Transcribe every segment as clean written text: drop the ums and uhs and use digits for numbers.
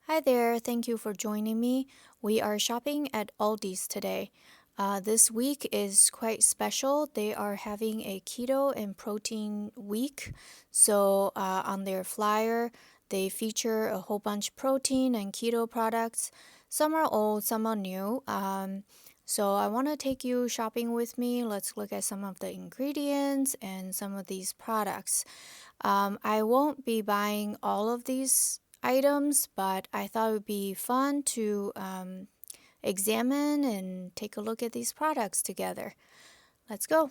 Hi there, thank you for joining me. We are shopping at Aldi's today. This week is quite special. They are having a Keto and Protein week. So, on their flyer, they feature a whole bunch of protein and keto products. Some are old, some are new. So, I want to take you shopping with me. Let's look at some of the ingredients and some of these products. I won't be buying all of these items, but I thought it would be fun to examine and take a look at these products together. Let's go.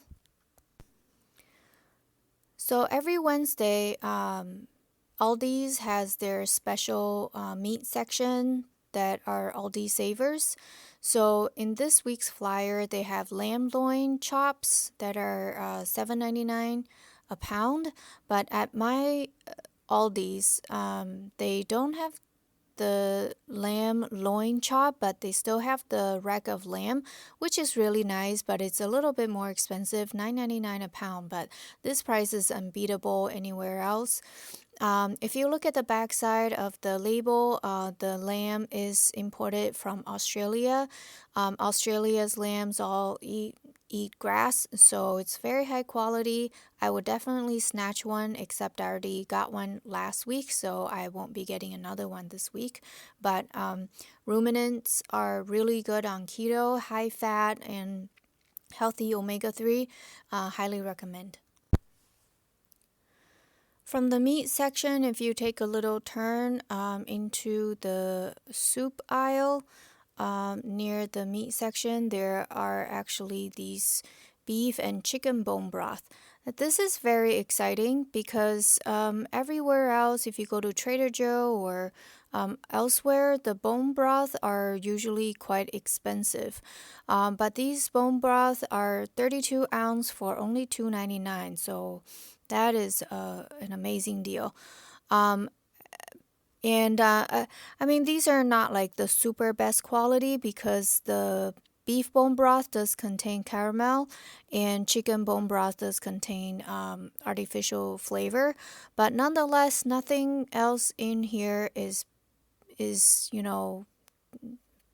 So every Wednesday, Aldi's has their special meat section that are Aldi savers. So in this week's flyer, they have lamb loin chops that are $7.99 a pound. But at my Aldi's, they don't have the lamb loin chop, but they still have the rack of lamb, which is really nice, but it's a little bit more expensive, $9.99 a pound. But this price is unbeatable anywhere else. If you look at the backside of the label, the lamb is imported from Australia. Australia's lambs all eat grass, so it's very high quality. I would definitely snatch one, except I already got one last week, so I won't be getting another one this week. But ruminants are really good on keto, high fat, and healthy omega-3. Highly recommend. From the meat section, if you take a little turn into the soup aisle, near the meat section, there are actually these beef and chicken bone broth. This is very exciting because everywhere else, if you go to Trader Joe or elsewhere, the bone broth are usually quite expensive. But these bone broth are 32 ounce for only $2.99. So that is an amazing deal. Um, and these are not like the super best quality because the beef bone broth does contain caramel and chicken bone broth does contain artificial flavor. But nonetheless, nothing else in here is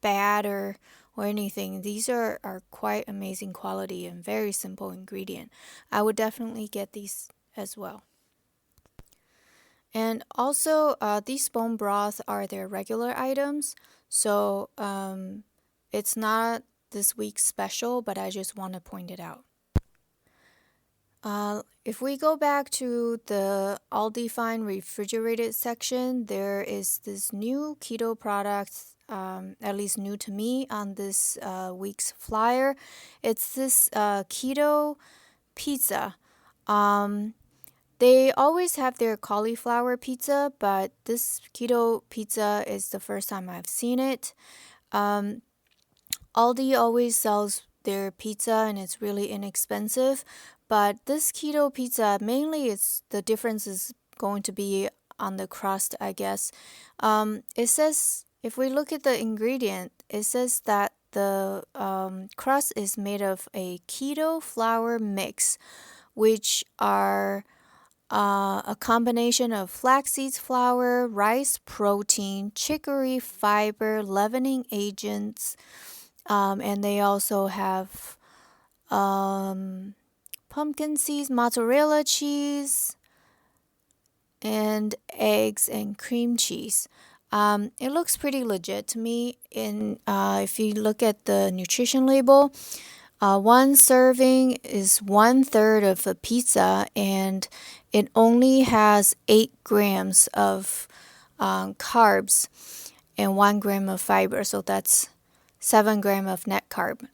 bad or anything. These are quite amazing quality and very simple ingredient. I would definitely get these as well. And also, these bone broth are their regular items, so it's not this week's special, but I just want to point it out. If we go back to the Aldi Fine refrigerated section, there is this new keto product, at least new to me, on this week's flyer. It's this Keto Pizza. They always have their cauliflower pizza, but this keto pizza is the first time I've seen it. Aldi always sells their pizza and it's really inexpensive, but this keto pizza mainly the difference is going to be on the crust, I guess. It says if we look at the ingredient, it says that the crust is made of a keto flour mix, which are a combination of flaxseed flour, rice protein, chicory fiber, leavening agents, and they also have pumpkin seeds, mozzarella cheese, and eggs and cream cheese. It looks pretty legit to me. If you look at the nutrition label, one serving is 1/3 of a pizza, and it only has 8 grams of carbs and 1 gram of fiber. So that's 7 gram of net carb.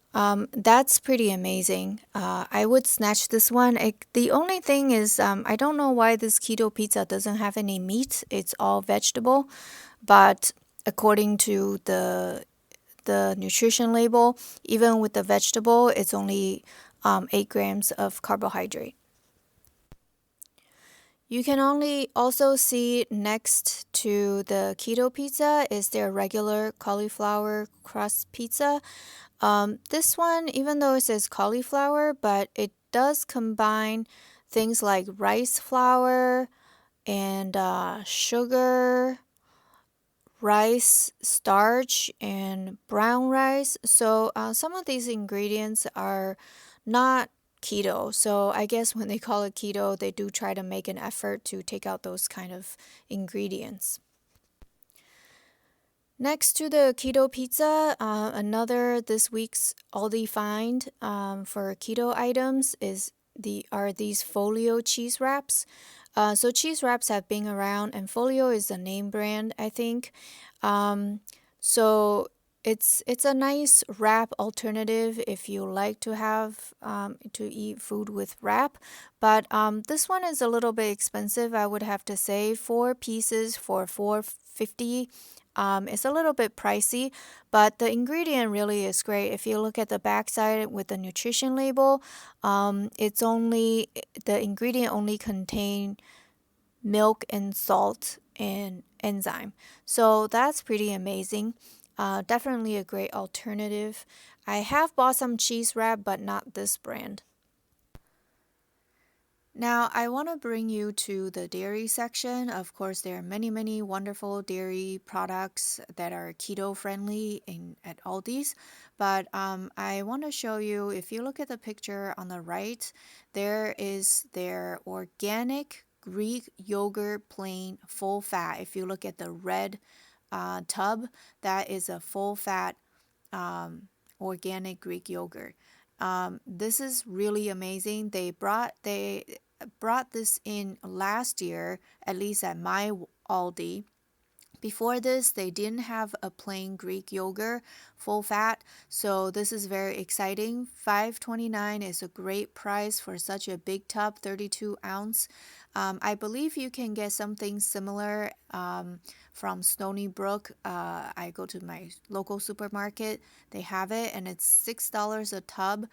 That's pretty amazing. I would snatch this one. The only thing is, I don't know why this keto pizza doesn't have any meat. It's all vegetable, but according to the nutrition label, even with the vegetable, it's only 8 grams of carbohydrate. You can only also see next to the keto pizza is their regular cauliflower crust pizza. This one, even though it says cauliflower, but it does combine things like rice flour and sugar, rice starch and brown rice. So some of these ingredients are not keto. So I guess when they call it keto, they do try to make an effort to take out those kind of ingredients. Next to the keto pizza, another this week's Aldi find for keto items are these Folio cheese wraps. So cheese wraps have been around, and Folio is the name brand, I think. Um, so it's a nice wrap alternative if you like to have to eat food with wrap. But this one is a little bit expensive, I would have to say. 4 pieces for 4.50. It's a little bit pricey, but the ingredient really is great. If you look at the backside with the nutrition label, the ingredient only contain milk and salt and enzyme. So that's pretty amazing. Definitely a great alternative. I have bought some cheese wrap, but not this brand. Now, I want to bring you to the dairy section. Of course, there are many, many wonderful dairy products that are keto friendly at Aldi's. But I want to show you, if you look at the picture on the right, there is their organic Greek yogurt plain full fat. If you look at the red tub, that is a full fat um, organic Greek yogurt. This is really amazing. They brought this in last year, at least at my Aldi. Before this, they didn't have a plain Greek yogurt, full fat, so this is very exciting. $5.29 is a great price for such a big tub, 32 ounce. I believe you can get something similar from Stony Brook. I go to my local supermarket, they have it, and it's $6 a tub.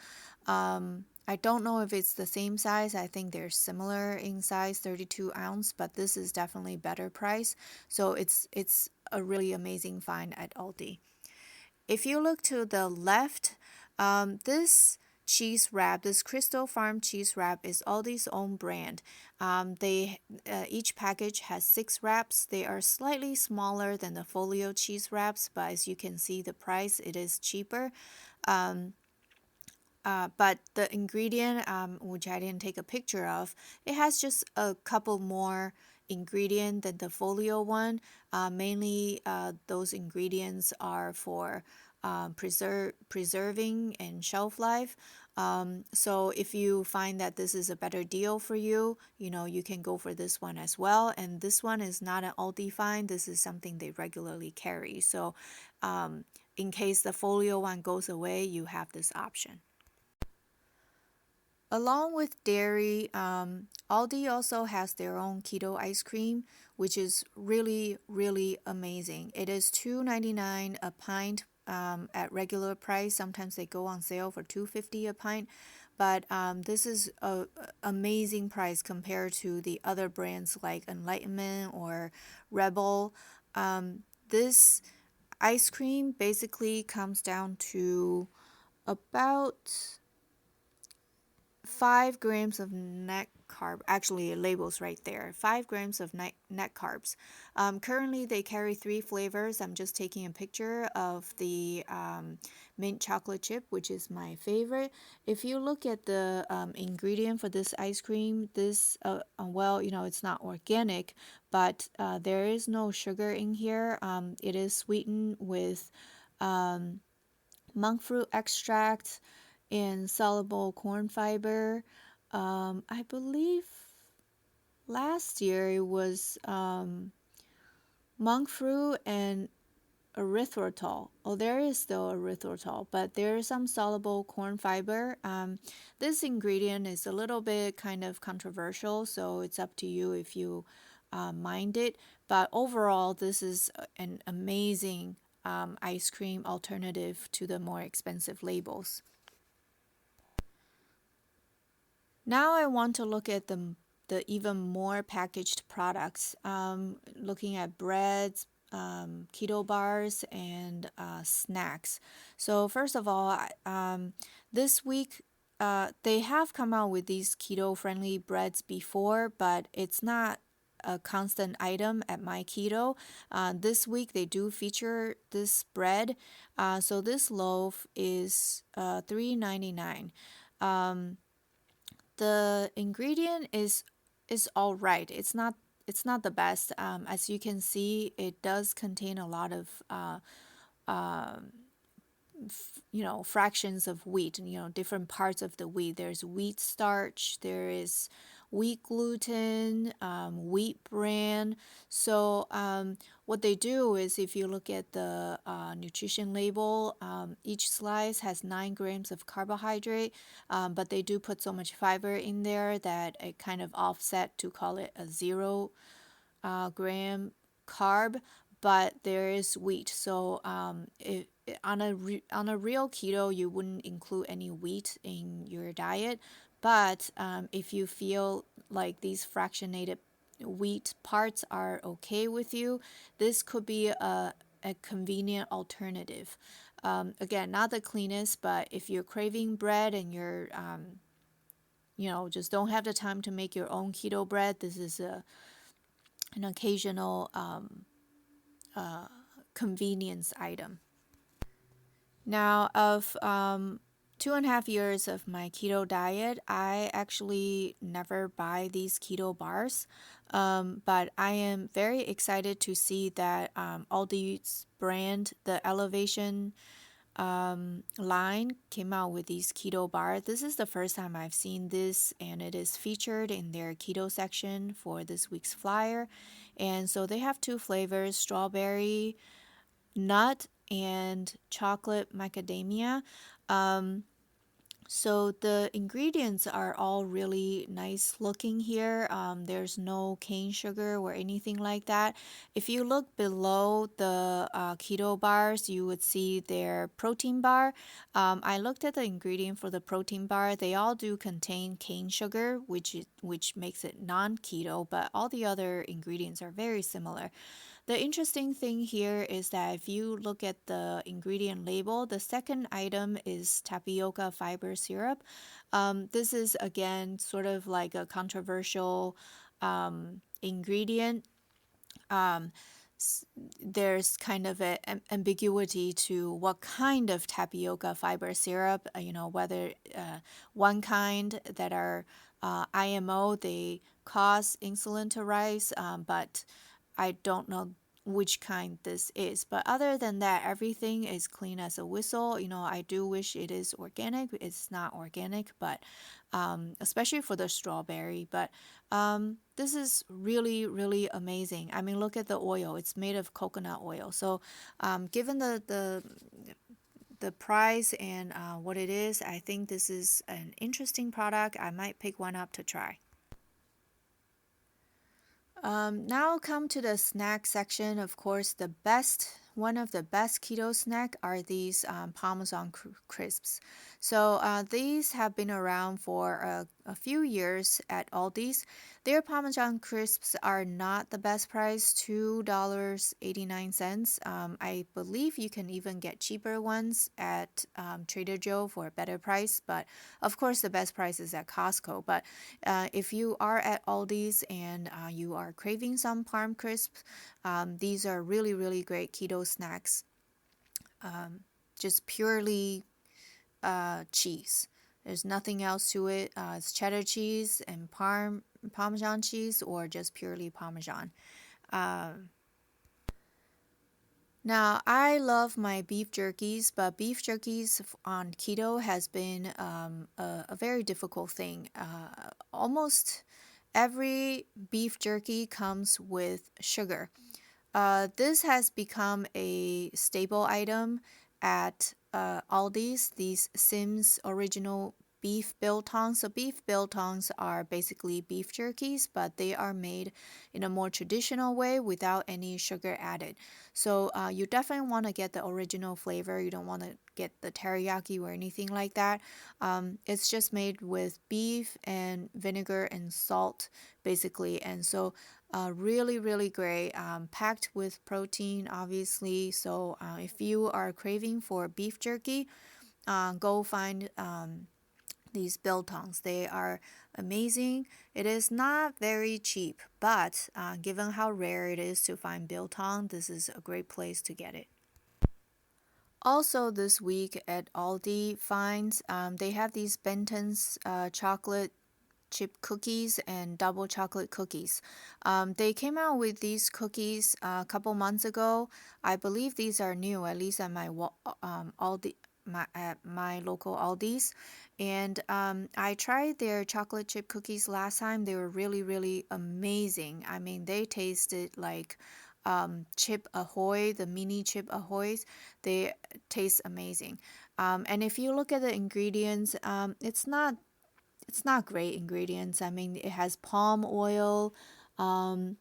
I don't know if it's the same size. I think they're similar in size, 32 ounce, but this is definitely better price. So it's a really amazing find at Aldi. If you look to the left, this cheese wrap, this Crystal Farm cheese wrap is Aldi's own brand. Each package has 6 wraps. They are slightly smaller than the Folio cheese wraps, but as you can see, the price it is cheaper. Um, but the ingredient, which I didn't take a picture of, it has just a couple more ingredient than the Folio one. Mainly, those ingredients are for preserving and shelf life. So if you find that this is a better deal for you, you can go for this one as well. And this one is not an Aldi find. This is something they regularly carry. So in case the Folio one goes away, you have this option. Along with dairy, Aldi also has their own keto ice cream, which is really, really amazing. It is $2.99 a pint at regular price. Sometimes they go on sale for $2.50 a pint, but this is a amazing price compared to the other brands like Enlightenment or Rebel. This ice cream basically comes down to about 5 grams of net carb. Actually, it labels right there. 5 grams of net carbs. Currently, they carry 3 flavors. I'm just taking a picture of the mint chocolate chip, which is my favorite. If you look at the ingredient for this ice cream, it's not organic, but there is no sugar in here. It is sweetened with monk fruit extract and soluble corn fiber. I believe last year it was monk fruit and erythritol. Oh, there is still erythritol, but there is some soluble corn fiber. This ingredient is a little bit kind of controversial, so it's up to you if you mind it. But overall, this is an amazing ice cream alternative to the more expensive labels. Now I want to look at the even more packaged products, looking at breads, keto bars, and snacks. So first of all, this week they have come out with these keto-friendly breads before, but it's not a constant item at my keto. This week they do feature this bread. So this loaf is $3.99. The ingredient is all right. It's not the best. As you can see, it does contain a lot of fractions of wheat, different parts of the wheat. There's wheat starch, there is wheat gluten, wheat bran. So what they do is, if you look at the nutrition label, each slice has 9 grams of carbohydrate, but they do put so much fiber in there that it kind of offset to call it a 0 gram carb, but there is wheat. So on a real keto, you wouldn't include any wheat in your diet. But if you feel like these fractionated wheat parts are okay with you, this could be a convenient alternative. Again, not the cleanest, but if you're craving bread and you're just don't have the time to make your own keto bread, this is an occasional convenience item. Now, of 2.5 years of my keto diet, I actually never buy these keto bars, but I am very excited to see that Aldi's brand, the Elevation line, came out with these keto bars. This is the first time I've seen this, and it is featured in their keto section for this week's flyer. And so they have 2 flavors, strawberry nut and chocolate macadamia. So the ingredients are all really nice looking here. There's no cane sugar or anything like that. If you look below the keto bars, you would see their protein bar. I looked at the ingredient for the protein bar. They all do contain cane sugar, which makes it non-keto, but all the other ingredients are very similar. The interesting thing here is that if you look at the ingredient label, the second item is tapioca fiber syrup. This is, again, sort of like a controversial ingredient. There's kind of an ambiguity to what kind of tapioca fiber syrup, whether one kind that are IMO, they cause insulin to rise, but I don't know which kind this is. But other than that, everything is clean as a whistle. I do wish it is organic. It's not organic, but especially for the strawberry. But this is really, really amazing. I mean, look at the oil. It's made of coconut oil. So given the price and what it is, I think this is an interesting product. I might pick one up to try. Now come to the snack section. Of course, one of the best keto snack are these Parmesan crisps. So these have been around for a few years at Aldi's. Their Parmesan crisps are not the best price, $2.89. I believe you can even get cheaper ones at Trader Joe for a better price, but of course the best price is at Costco. But if you are at Aldi's and you are craving some Parm crisps, these are really, really great keto snacks. Just purely cheese. There's nothing else to it. It's cheddar cheese and Parmesan cheese, or just purely Parmesan. Now, I love my beef jerkies, but beef jerkies on keto has been a very difficult thing. Almost every beef jerky comes with sugar. This has become a staple item at Aldi's, these Sims original beef biltongs. So beef biltongs are basically beef jerkies, but they are made in a more traditional way without any sugar added. So you definitely want to get the original flavor. You don't want to get the teriyaki or anything like that. It's just made with beef and vinegar and salt, basically. And so really, really great. Packed with protein, obviously. So if you are craving for beef jerky, go find these Bentons. They are amazing. It is not very cheap, but given how rare it is to find Benton, this is a great place to get it. Also, this week at Aldi finds, they have these Bentons chocolate chip cookies and double chocolate cookies. They came out with these cookies a couple months ago. I believe these are new, at least at my Aldi. At my local Aldi's, and I tried their chocolate chip cookies last time. They were really, really amazing. I mean, they tasted like Chip Ahoy, the mini Chip Ahoys. They taste amazing. And if you look at the ingredients, it's not great ingredients. I mean, it has palm oil, um,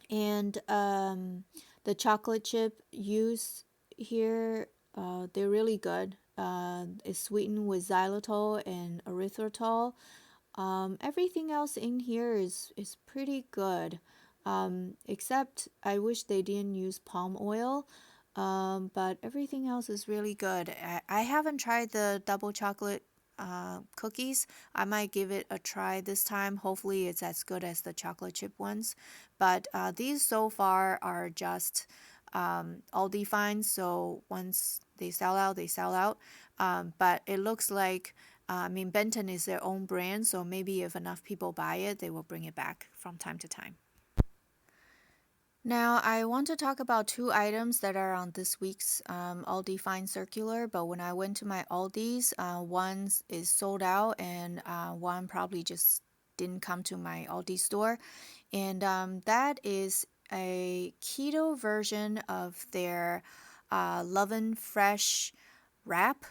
and the chocolate chip used here, they're really good. It's sweetened with xylitol and erythritol. Everything else in here is pretty good, except I wish they didn't use palm oil. But everything else is really good. I haven't tried the double chocolate cookies. I might give it a try this time. Hopefully, it's as good as the chocolate chip ones. But these so far are just Aldi finds. So once they sell out, they sell out. But it looks like, I mean, Benton is their own brand. So maybe if enough people buy it, they will bring it back from time to time. Now, I want to talk about two items that are on this week's Aldi Find Circular, but when I went to my Aldi's, one is sold out and one probably just didn't come to my Aldi store. And that is a keto version of their Lovin Fresh wrap.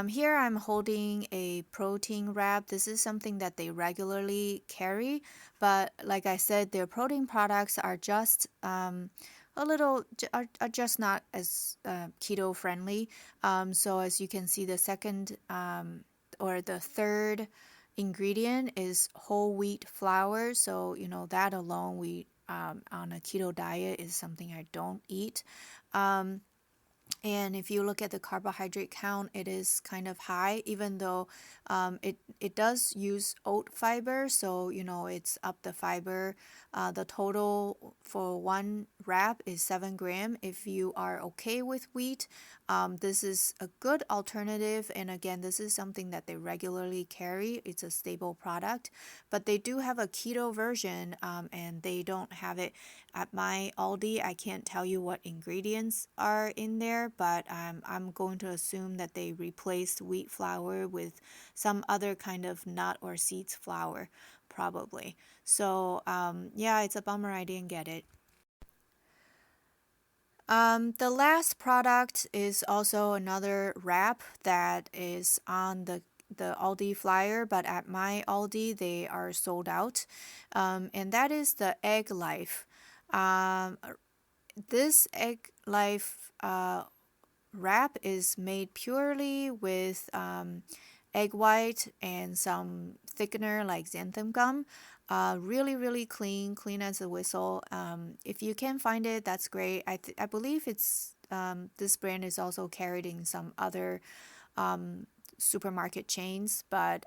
Here I'm holding a protein wrap. This is something that they regularly carry, but like I said, their protein products are just are just not as keto friendly. So as you can see, the second or the third ingredient is whole wheat flour. So that alone, we on a keto diet is something I don't eat. And if you look at the carbohydrate count, it is kind of high, even though it does use oat fiber. So, it's up the fiber. The total for one wrap is 7 gram. If you are okay with wheat, this is a good alternative. And again, this is something that they regularly carry. It's a stable product. But they do have a keto version, and they don't have it at my Aldi. I can't tell you what ingredients are in there, but I'm going to assume that they replaced wheat flour with some other kind of nut or seeds flour, probably. So yeah, it's a bummer I didn't get it. The last product is also another wrap that is on the Aldi flyer, but at my Aldi they are sold out, and that is the Egglife. Um, this Egglife wrap is made purely with egg white and some thickener like xanthan gum. Really, really clean as a whistle. If you can find it, that's great. I believe it's this brand is also carried in some other supermarket chains, but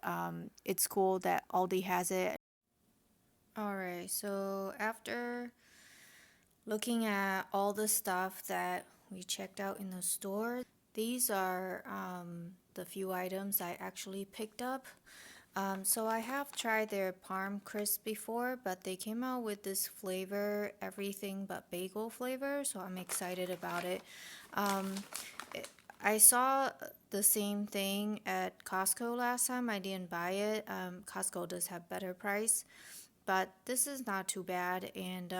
it's cool that Aldi has it. All right, so after looking at all the stuff that we checked out in the store, these are the few items I actually picked up. So I have tried their Parm crisp before, but they came out with this flavor, everything but bagel flavor, so I'm excited about it. Um, I saw the same thing at Costco last time. I didn't buy it. Costco does have better price, but this is not too bad, and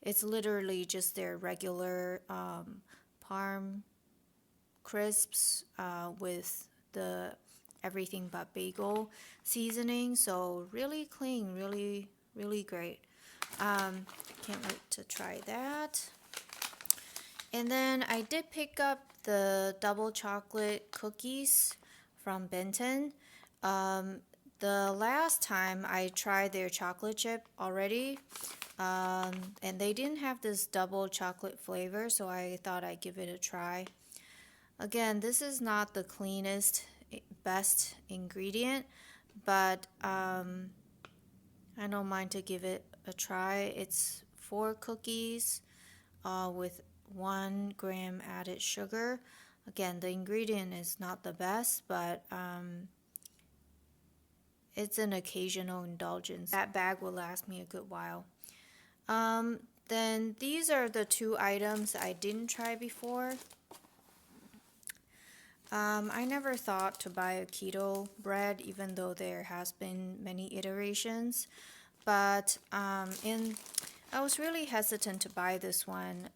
it's literally just their regular Parm crisps with the everything but bagel seasoning. So really clean, really great. Can't wait to try that. And then I did pick up the double chocolate cookies from Benton. The last time I tried their chocolate chip already, and they didn't have this double chocolate flavor, so I thought I'd give it a try. Again, this is not the cleanest best ingredient, but I don't mind to give it a try. It's 4 cookies with 1 gram added sugar. Again, the ingredient is not the best, but it's an occasional indulgence. That bag will last me a good while. Then these are the 2 items I didn't try before. I never thought to buy a keto bread, even though there has been many iterations. But I was really hesitant to buy this one.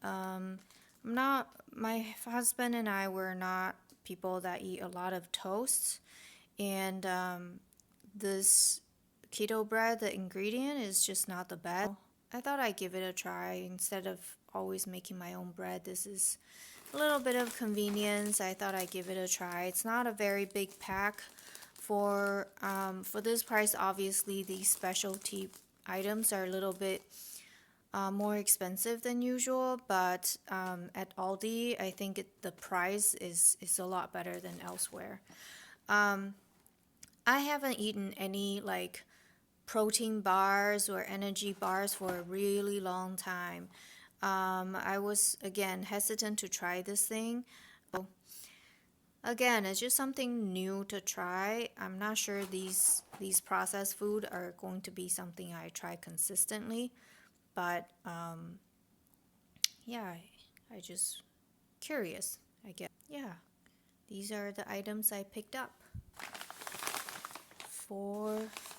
My husband and I were not people that eat a lot of toasts, and this keto bread, the ingredient is just not the best. I thought I'd give it a try instead of always making my own bread. This is a little bit of convenience. I thought I'd give it a try. It's not a very big pack. For this price, obviously these specialty items are a little bit more expensive than usual, but at Aldi, I think the price is a lot better than elsewhere. I haven't eaten any like protein bars or energy bars for a really long time. I was again hesitant to try this thing. Again, it's just something new to try. I'm not sure these processed food are going to be something I try consistently, but yeah, I just curious, I guess. Yeah, these are the items I picked up.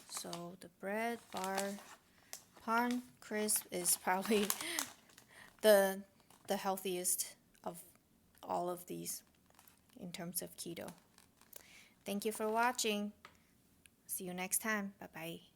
So the bread bar, Parm crisp is probably the healthiest of all of these in terms of keto. Thank you for watching. See you next time. Bye bye.